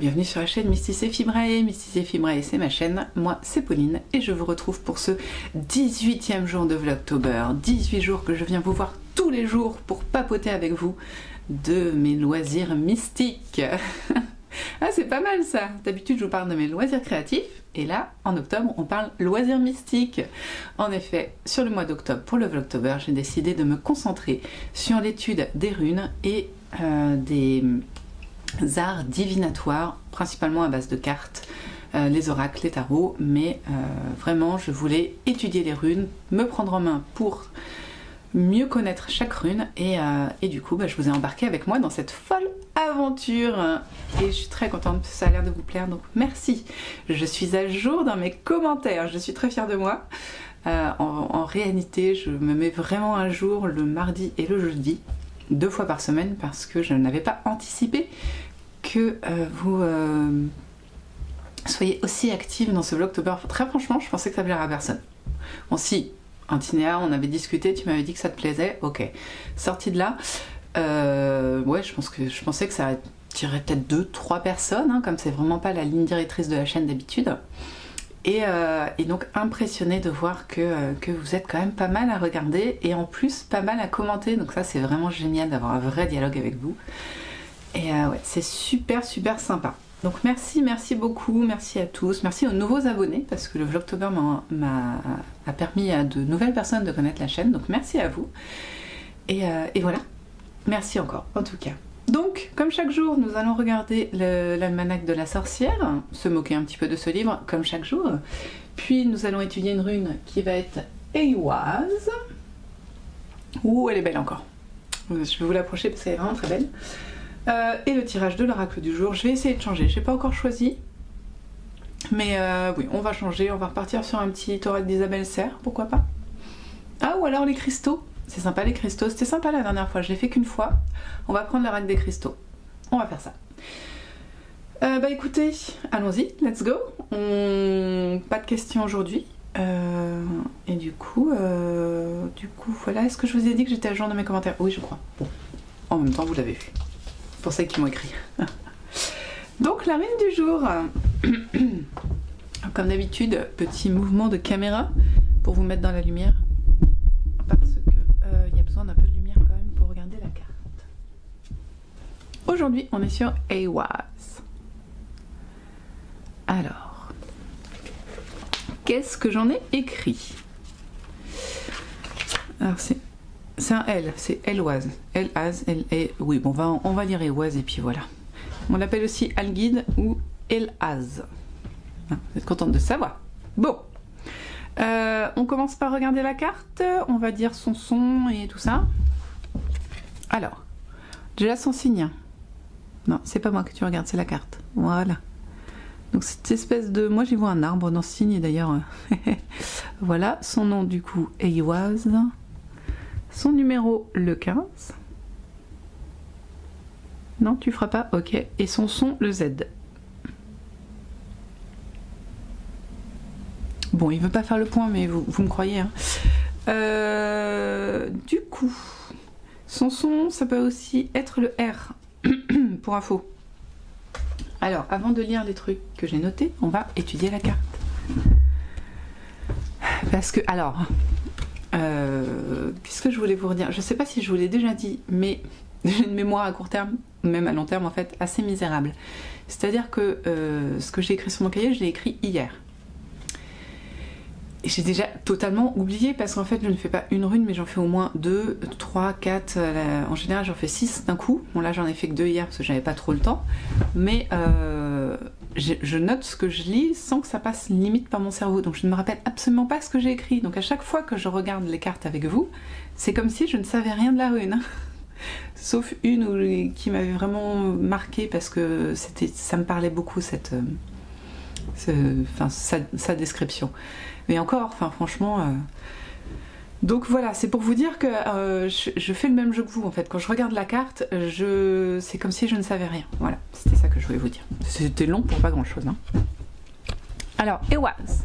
bienvenue sur la chaîne Mystic et Fibrae. Mystic et Fibrae, c'est ma chaîne, moi c'est Pauline et je vous retrouve pour ce 18e jour de Vlogtober. 18 jours que je viens vous voir tous les jours pour papoter avec vous de mes loisirs mystiques. Ah, c'est pas mal ça. D'habitude je vous parle de mes loisirs créatifs et là en octobre on parle loisirs mystiques. En effet, sur le mois d'octobre pour le Vlogtober, j'ai décidé de me concentrer sur l'étude des runes et des arts divinatoires, principalement à base de cartes, les oracles, les tarots, mais vraiment je voulais étudier les runes, me prendre en main pour mieux connaître chaque rune et du coup je vous ai embarqué avec moi dans cette folle aventure et je suis très contente, ça a l'air de vous plaire, donc merci. Je suis à jour dans mes commentaires, je suis très fière de moi. En réalité je me mets vraiment à jour le mardi et le jeudi, 2 fois par semaine, parce que je n'avais pas anticipé que vous soyez aussi actifs dans ce Vlogtober. Très franchement, je pensais que ça plairait à personne. Bon, si, Antinéa, on avait discuté, tu m'avais dit que ça te plaisait, ok. Sorti de là, ouais, je pensais que ça attirerait peut-être 2-3 personnes, hein, comme c'est vraiment pas la ligne directrice de la chaîne d'habitude. Et donc impressionnée de voir que vous êtes quand même pas mal à regarder et en plus pas mal à commenter, donc ça c'est vraiment génial d'avoir un vrai dialogue avec vous et ouais, c'est super sympa. Donc merci beaucoup, merci à tous, merci aux nouveaux abonnés parce que le Vlogtober a permis à de nouvelles personnes de connaître la chaîne, donc merci à vous et voilà, merci encore en tout cas. Donc, comme chaque jour, nous allons regarder l'almanach de la sorcière, se moquer un petit peu de ce livre, comme chaque jour. Puis, nous allons étudier une rune qui va être Ehwaz. Ouh, elle est belle encore. Je vais vous l'approcher parce qu'elle est vraiment très belle. Et le tirage de l'oracle du jour. Je vais essayer de changer. Je n'ai pas encore choisi. Mais oui, on va changer. On va repartir sur un petit oracle d'Isabelle Serre, pourquoi pas. Ah, ou alors les cristaux. C'est sympa les cristaux, c'était sympa la dernière fois, je l'ai fait qu'une fois. On va prendre l'oracle des cristaux. On va faire ça. Bah écoutez, allons-y, let's go. Pas de questions aujourd'hui. Et du coup, voilà. Est-ce que je vous ai dit que j'étais à jour dans mes commentaires? Oui, je crois. Bon, en même temps, vous l'avez vu. C'est pour ça qu'ils m'ont écrit. Donc, la rune du jour. Comme d'habitude, petit mouvement de caméra pour vous mettre dans la lumière. D'un peu de lumière quand même pour regarder la carte. Aujourd'hui, on est sur Ehwaz. Alors, qu'est-ce que j'en ai écrit? Alors c'est un L, c'est Ehwaz. Ehwaz, oui, bon, on va lire Ehwaz et puis voilà. On l'appelle aussi Algid ou Ehwaz. Vous êtes contente de savoir? Bon. On commence par regarder la carte, on va dire son son et tout ça. Alors, déjà son signe. Non, c'est pas moi que tu regardes, c'est la carte. Voilà. Donc cette espèce de... Moi j'y vois un arbre dans ce signe d'ailleurs. Voilà, son nom du coup, Ehwaz. Son numéro, le 15. Non, tu feras pas? Ok. Et son son, le Z. Bon, il veut pas faire le point, mais vous me croyez. Hein. Du coup, son son, ça peut aussi être le R, pour info. Alors, avant de lire les trucs que j'ai notés, on va étudier la carte. Parce que, alors, qu'est-ce que je voulais vous redire? Je sais pas si je vous l'ai déjà dit, mais j'ai une mémoire à court terme, même à long terme en fait, assez misérable. C'est-à-dire que ce que j'ai écrit sur mon cahier, je l'ai écrit hier. J'ai déjà totalement oublié parce qu'en fait je ne fais pas une rune mais j'en fais au moins 2, 3, 4, en général j'en fais 6 d'un coup. Bon là j'en ai fait que 2 hier parce que j'avais pas trop le temps, mais je note ce que je lis sans que ça passe limite par mon cerveau, donc je ne me rappelle absolument pas ce que j'ai écrit. Donc à chaque fois que je regarde les cartes avec vous, c'est comme si je ne savais rien de la rune. Sauf une qui m'avait vraiment marqué parce que ça me parlait beaucoup sa description. Mais encore, enfin franchement... Donc voilà, c'est pour vous dire que je fais le même jeu que vous en fait. Quand je regarde la carte, c'est comme si je ne savais rien. Voilà, c'était ça que je voulais vous dire. C'était long pour pas grand chose. Hein. Alors, Ehwaz,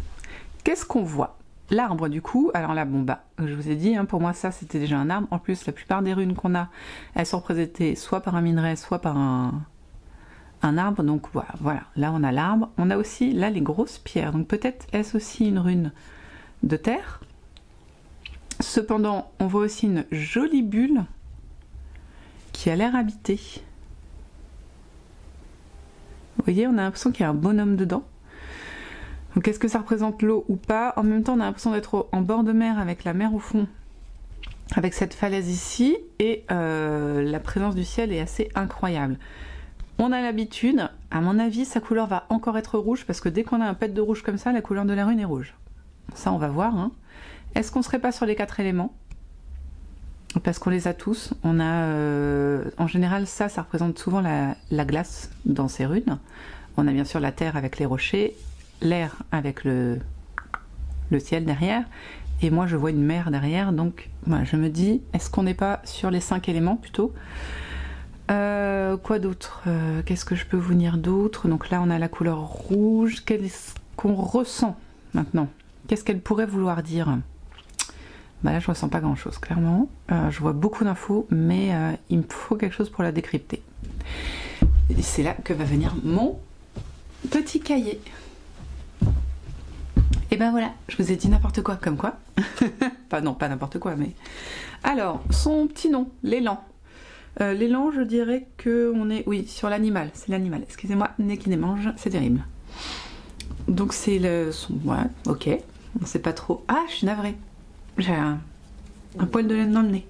qu'est-ce qu'on voit? L'arbre du coup, alors là, bon bah, je vous ai dit, hein, pour moi ça c'était déjà un arbre. En plus, la plupart des runes qu'on a, elles sont représentées soit par un minerai, soit par un un arbre, donc voilà, là on a l'arbre. On a aussi là les grosses pierres, donc peut-être est-ce aussi une rune de terre. Cependant, on voit aussi une jolie bulle qui a l'air habitée. Vous voyez, on a l'impression qu'il y a un bonhomme dedans. Donc est-ce que ça représente l'eau ou pas? En même temps, on a l'impression d'être en bord de mer avec la mer au fond, avec cette falaise ici, et la présence du ciel est assez incroyable. On a l'habitude, à mon avis, sa couleur va encore être rouge, parce que dès qu'on a un pet de rouge comme ça, la couleur de la rune est rouge. Ça, on va voir. Hein. Est-ce qu'on ne serait pas sur les 4 éléments? Parce qu'on les a tous. On a, en général, ça représente souvent la glace dans ces runes. On a bien sûr la terre avec les rochers, l'air avec le ciel derrière, et moi je vois une mer derrière, donc voilà, je me dis, est-ce qu'on n'est pas sur les 5 éléments plutôt? Quoi d'autre? Qu'est-ce que je peux vous dire d'autre? Donc là on a la couleur rouge. Qu'est-ce qu'on ressent maintenant? Qu'est-ce qu'elle pourrait vouloir dire? Bah là je ressens pas grand chose clairement. Je vois beaucoup d'infos, mais il me faut quelque chose pour la décrypter. Et c'est là que va venir mon petit cahier. Et ben voilà, je vous ai dit n'importe quoi, comme quoi. Enfin non, pas n'importe quoi, mais... Alors, son petit nom, l'élan. L'élan, je dirais que on est... Oui, sur l'animal, c'est l'animal. Excusez-moi, nez qui démange, c'est terrible. Donc c'est le... Ouais, ok. On sait pas trop... Ah, je suis navrée. J'ai un poil de laine dans le nez.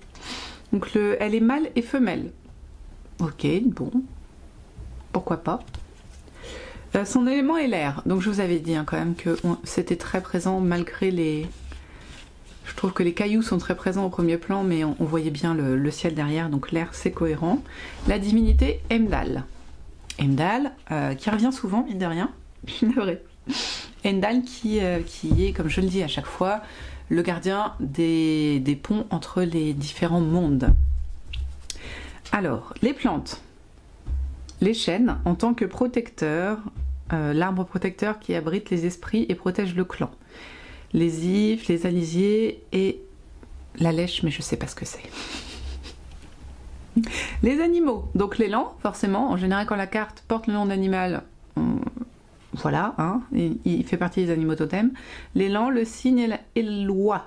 Donc elle est mâle et femelle. Ok, bon. Pourquoi pas. Son élément est l'air, donc je vous avais dit hein, quand même que c'était très présent malgré les... Je trouve que les cailloux sont très présents au premier plan, mais on voyait bien le ciel derrière, donc l'air c'est cohérent. La divinité Heimdall. Heimdall, qui revient souvent, mine de rien, je suis navrée. Heimdall qui est, comme je le dis à chaque fois, le gardien des ponts entre les différents mondes. Alors, les plantes. Les chênes, en tant que protecteur, l'arbre protecteur qui abrite les esprits et protège le clan. Les ifs, les alisiers et la lèche, mais je sais pas ce que c'est. Les animaux, donc l'élan, forcément, en général quand la carte porte le nom d'animal, voilà, hein, il fait partie des animaux totems. L'élan, le cygne et l'oie,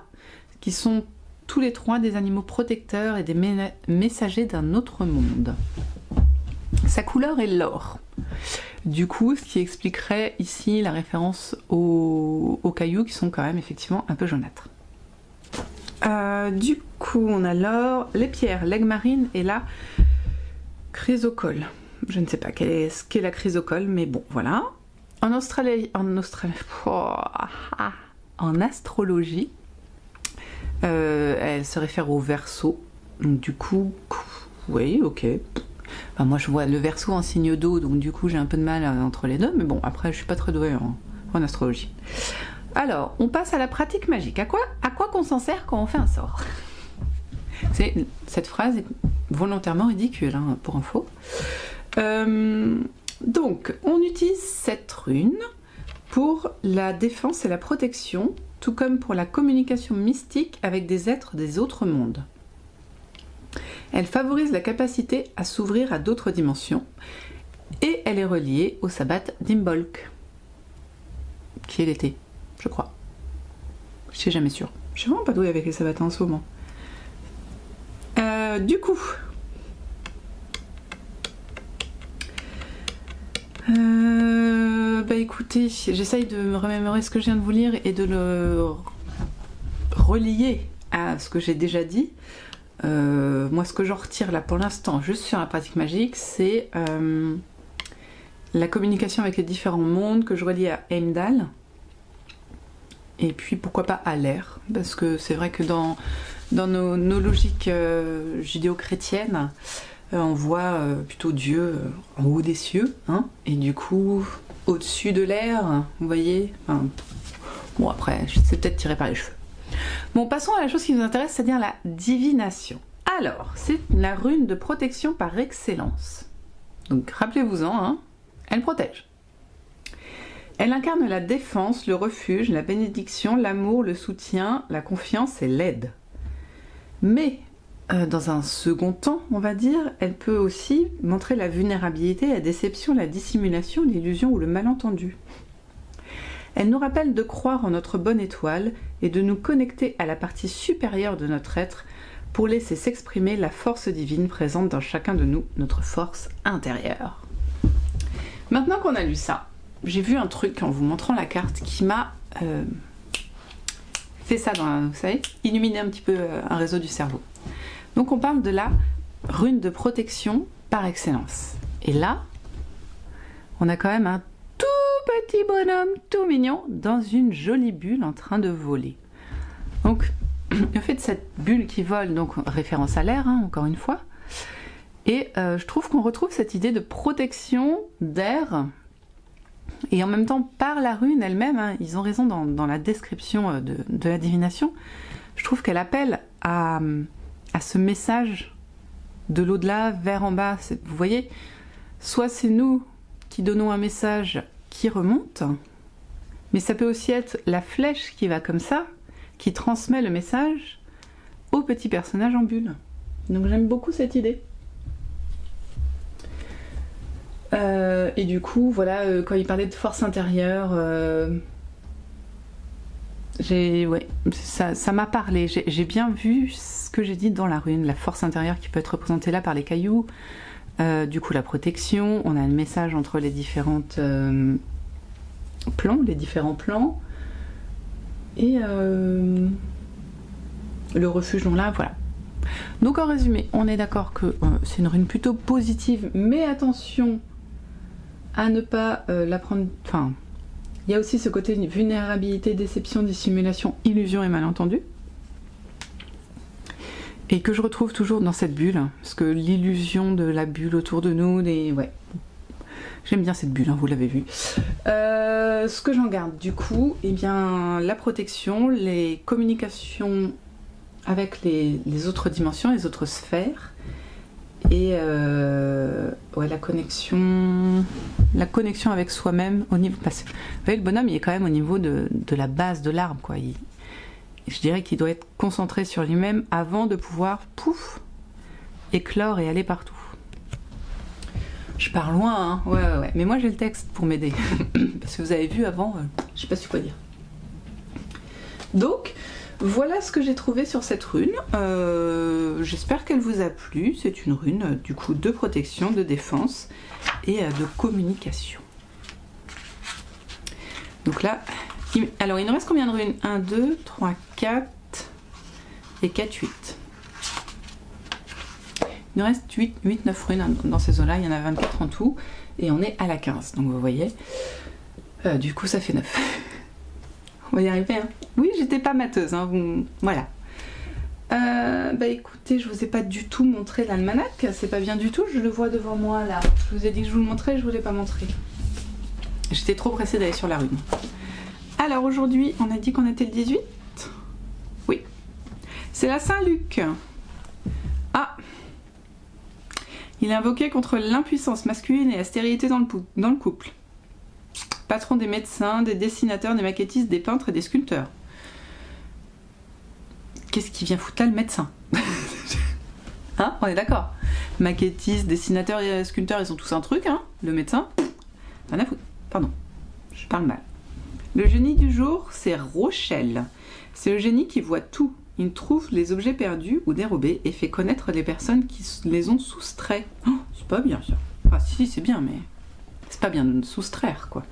qui sont tous les trois des animaux protecteurs et des messagers d'un autre monde. Sa couleur est l'or. Du coup, ce qui expliquerait ici la référence aux cailloux qui sont quand même effectivement un peu jaunâtres. Du coup, on a l'or, les pierres, l'aigle marine et la chrysocole. Je ne sais pas ce qu'est la chrysocole, mais bon, voilà. En astrologie, elle se réfère au Verseau. Donc, du coup, oui, ok. Enfin, moi je vois le Verseau en signe d'eau, donc du coup j'ai un peu de mal entre les deux, mais bon, après je suis pas très douée en astrologie. Alors, on passe à la pratique magique. À quoi qu'on s'en sert quand on fait un sort? Cette phrase est volontairement ridicule, hein, pour info. Donc, on utilise cette rune pour la défense et la protection, tout comme pour la communication mystique avec des êtres des autres mondes. Elle favorise la capacité à s'ouvrir à d'autres dimensions et elle est reliée au sabbat d'Imbolc, qui est l'été, je crois. Je suis jamais sûre. Je suis vraiment pas douée avec les sabbats en ce moment. Du coup, bah écoutez, j'essaye de me remémorer ce que je viens de vous lire et de le relier à ce que j'ai déjà dit. Moi, ce que j'en retire là pour l'instant, juste sur la pratique magique, c'est la communication avec les différents mondes que je relie à Heimdall. Et puis pourquoi pas à l'air, parce que c'est vrai que dans nos logiques judéo-chrétiennes, on voit plutôt Dieu en haut des cieux, hein, et du coup au-dessus de l'air, vous voyez. Enfin, bon après, c'est peut-être tiré par les cheveux. Bon, passons à la chose qui nous intéresse, c'est-à-dire la divination. Alors, c'est la rune de protection par excellence. Donc rappelez-vous-en, hein, elle protège. Elle incarne la défense, le refuge, la bénédiction, l'amour, le soutien, la confiance et l'aide. Mais dans un second temps, on va dire, elle peut aussi montrer la vulnérabilité, la déception, la dissimulation, l'illusion ou le malentendu. Elle nous rappelle de croire en notre bonne étoile et de nous connecter à la partie supérieure de notre être pour laisser s'exprimer la force divine présente dans chacun de nous, notre force intérieure. Maintenant qu'on a lu ça, j'ai vu un truc en vous montrant la carte qui m'a fait ça, vous savez, illuminer un petit peu un réseau du cerveau. Donc on parle de la rune de protection par excellence. Et là, on a quand même un tout petit bonhomme, tout mignon, dans une jolie bulle en train de voler. Donc, le fait de cette bulle qui vole, donc référence à l'air, hein, encore une fois, et je trouve qu'on retrouve cette idée de protection d'air, et en même temps par la rune elle-même, hein, ils ont raison dans la description de la divination, je trouve qu'elle appelle à ce message de l'au-delà vers en bas. Vous voyez, soit c'est nous qui donnons un message qui remonte, mais ça peut aussi être la flèche qui va comme ça, qui transmet le message au petit personnage en bulle. Donc j'aime beaucoup cette idée. Et du coup, voilà, quand il parlait de force intérieure, ouais, ça m'a parlé. J'ai bien vu ce que j'ai dit dans la rune, la force intérieure qui peut être représentée là par les cailloux. Du coup, la protection, on a le message entre les différentes plans, les différents plans. Et le refuge, donc là, voilà. Donc en résumé, on est d'accord que c'est une rune plutôt positive, mais attention à ne pas la prendre... Enfin, il y a aussi ce côté vulnérabilité, déception, dissimulation, illusion et malentendu. Et que je retrouve toujours dans cette bulle, parce que l'illusion de la bulle autour de nous, ouais. J'aime bien cette bulle, hein, vous l'avez vu. Ce que j'en garde du coup, eh bien, la protection, les communications avec les autres dimensions, les autres sphères, et ouais, la connexion avec soi-même au niveau. Parce que, vous voyez, le bonhomme, il est quand même au niveau de la base de l'arbre, quoi. Je dirais qu'il doit être concentré sur lui-même avant de pouvoir, pouf, éclore et aller partout. Je pars loin, hein. Ouais. Mais moi j'ai le texte pour m'aider. Parce que vous avez vu avant, je sais pas su quoi dire. Donc, voilà ce que j'ai trouvé sur cette rune. J'espère qu'elle vous a plu. C'est une rune, du coup, de protection, de défense et de communication. Donc là, alors il nous reste combien de runes? 1, 2, 3, 4 et 4, 8. Il nous reste 8, 9 runes dans ces eaux-là, il y en a 24 en tout, et on est à la 15, donc vous voyez. Du coup, ça fait 9. On va y arriver, hein. Oui, j'étais pas mateuse, hein, voilà. Bah écoutez, je vous ai pas du tout montré l'almanach, c'est pas bien du tout, je le vois devant moi là. Je vous ai dit que je vous le montrais, je vous l'ai pas montré. J'étais trop pressée d'aller sur la rune. Alors aujourd'hui, on a dit qu'on était le 18 ? Oui. C'est la Saint-Luc. Ah ! Il est invoqué contre l'impuissance masculine et la stérilité dans le couple. Patron des médecins, des dessinateurs, des maquettistes, des peintres et des sculpteurs. Qu'est-ce qui vient foutre là, le médecin? Hein, on est d'accord. Maquettistes, dessinateurs et sculpteurs, ils ont tous un truc, hein. Le médecin, rien à foutre. Pardon, je parle mal. Le génie du jour, c'est Rochelle. C'est le génie qui voit tout. Il trouve les objets perdus ou dérobés et fait connaître les personnes qui les ont soustraits. Oh, c'est pas bien ça. Enfin si, c'est bien, mais c'est pas bien de soustraire, quoi.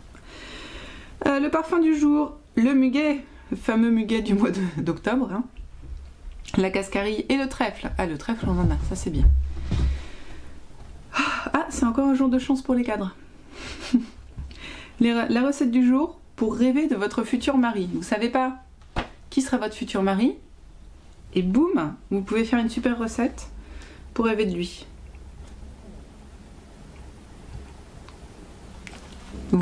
Le parfum du jour, le muguet, le fameux muguet du mois d'octobre, hein. La cascarille et le trèfle. Ah, le trèfle, on en a, ça c'est bien. Ah, c'est encore un jour de chance pour les cadres. La recette du jour, pour rêver de votre futur mari. Vous savez pas qui sera votre futur mari? Et boum, vous pouvez faire une super recette pour rêver de lui. Vous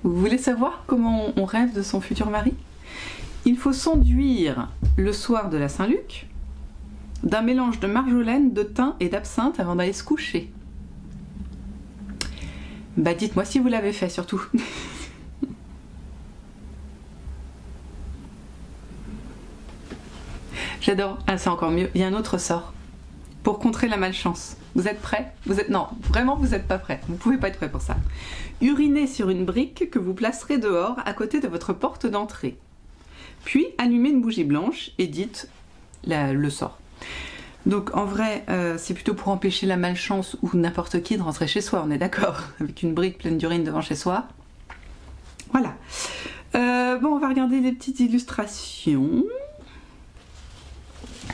voulez savoir comment on rêve de son futur mari? Il faut s'enduire le soir de la Saint-Luc d'un mélange de marjolaine, de thym et d'absinthe avant d'aller se coucher. Bah dites-moi si vous l'avez fait surtout. J'adore. Ah, c'est encore mieux. Il y a un autre sort. pour contrer la malchance. Vous êtes prêts? Non, vraiment vous n'êtes pas prêts. Vous ne pouvez pas être prêts pour ça. Urinez sur une brique que vous placerez dehors à côté de votre porte d'entrée. Puis allumez une bougie blanche et dites le sort. Donc en vrai, c'est plutôt pour empêcher la malchance ou n'importe qui de rentrer chez soi, on est d'accord? Avec une brique pleine d'urine devant chez soi. Voilà. Bon, on va regarder les petites illustrations.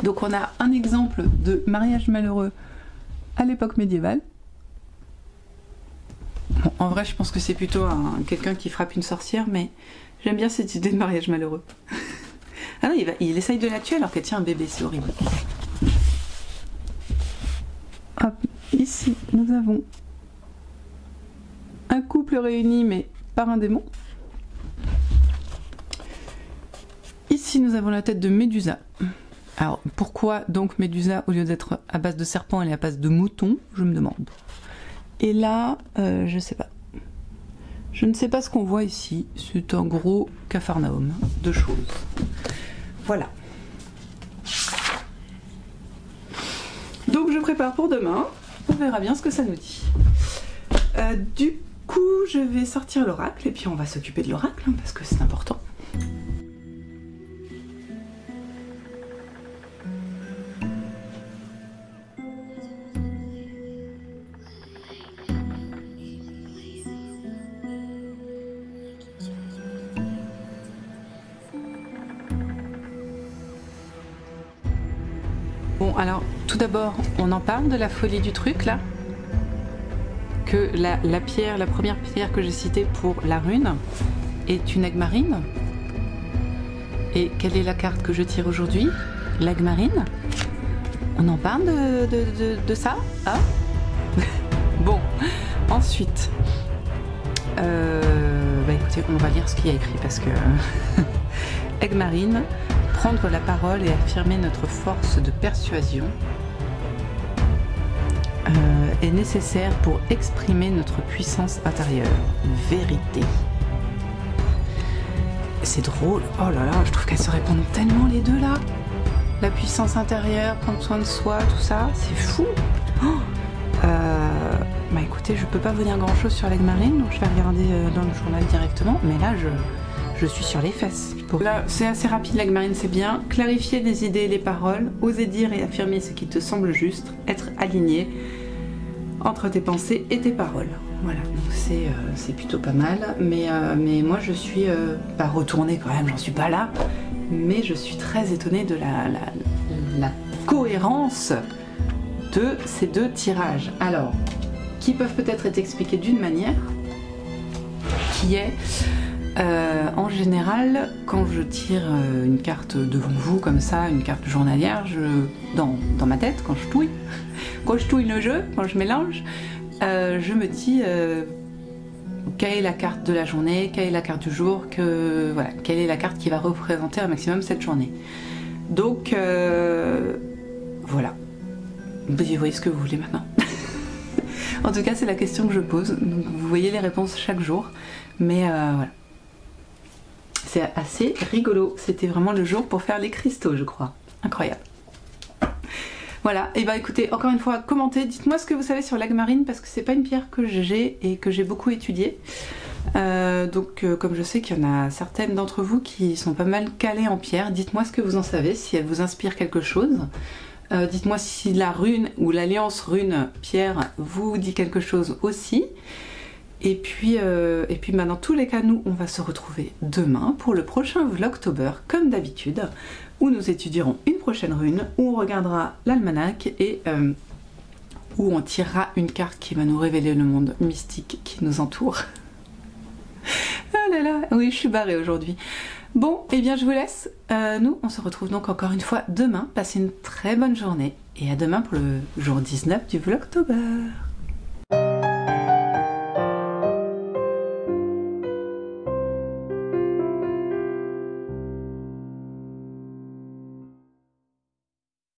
Donc on a un exemple de mariage malheureux à l'époque médiévale. Bon, en vrai, je pense que c'est plutôt quelqu'un qui frappe une sorcière, mais j'aime bien cette idée de mariage malheureux. Ah non, il essaye de la tuer alors qu'elle tient un bébé, c'est horrible. Hop, ici, nous avons un couple réuni, mais par un démon. Ici, nous avons la tête de Médusa. Alors, pourquoi donc Médusa, au lieu d'être à base de serpent, elle est à base de mouton, je me demande. Et là, je sais pas. Je ne sais pas ce qu'on voit ici. C'est un gros capharnaüm de choses. Voilà. Donc, je prépare pour demain. On verra bien ce que ça nous dit. Du coup, je vais sortir l'oracle et puis on va s'occuper de l'oracle, hein, parce que c'est important. Bon, alors, tout d'abord, on en parle de la folie du truc, là. Que la pierre, la première pierre que j'ai citée pour la rune est une Agmarine. Et quelle est la carte que je tire aujourd'hui? L'Agmarine. On en parle de ça, hein? Bon, ensuite... bah écoutez, on va lire ce qu'il y a écrit, parce que... Agmarine... Prendre la parole et affirmer notre force de persuasion est nécessaire pour exprimer notre puissance intérieure. Vérité. C'est drôle. Oh là là, je trouve qu'elles se répondent tellement les deux là. La puissance intérieure, prendre soin de soi, tout ça, c'est fou. Oh bah écoutez, je peux pas vous dire grand chose sur l'Agmarine, donc je vais regarder dans le journal directement, mais là je suis sur les fesses. Là, c'est assez rapide, l'Agmarine, c'est bien. Clarifier les idées et les paroles, oser dire et affirmer ce qui te semble juste, être aligné entre tes pensées et tes paroles. Voilà, donc c'est plutôt pas mal. Mais moi, je suis pas retournée quand même, j'en suis pas là. Mais je suis très étonnée de la cohérence de ces deux tirages. Alors, qui peuvent peut-être être expliqués d'une manière, qui est... en général, quand je tire une carte devant vous comme ça, une carte journalière, dans ma tête, quand je touille le jeu, quand je mélange, je me dis quelle est la carte de la journée, quelle est la carte du jour, voilà, quelle est la carte qui va représenter un maximum cette journée. Donc voilà, vous voyez ce que vous voulez maintenant. En tout cas, c'est la question que je pose. Donc, vous voyez les réponses chaque jour, mais voilà. C'est assez rigolo. C'était vraiment le jour pour faire les cristaux, je crois. Incroyable. Voilà. Et bah écoutez, encore une fois, commentez. Dites-moi ce que vous savez sur l'Agmarine, parce que c'est pas une pierre que j'ai et que j'ai beaucoup étudiée. Comme je sais qu'il y en a certaines d'entre vous qui sont pas mal calées en pierre, dites-moi ce que vous en savez, si elle vous inspire quelque chose. Dites-moi si la rune ou l'alliance rune-pierre vous dit quelque chose aussi. Et puis dans tous les cas, nous, on va se retrouver demain pour le prochain Vlogtober, comme d'habitude, où nous étudierons une prochaine rune, où on regardera l'almanach et où on tirera une carte qui va nous révéler le monde mystique qui nous entoure. Ah là là, oui, je suis barrée aujourd'hui. Bon, et bien je vous laisse. Nous, on se retrouve donc encore une fois demain. Passez une très bonne journée et à demain pour le jour 19 du Vlogtober.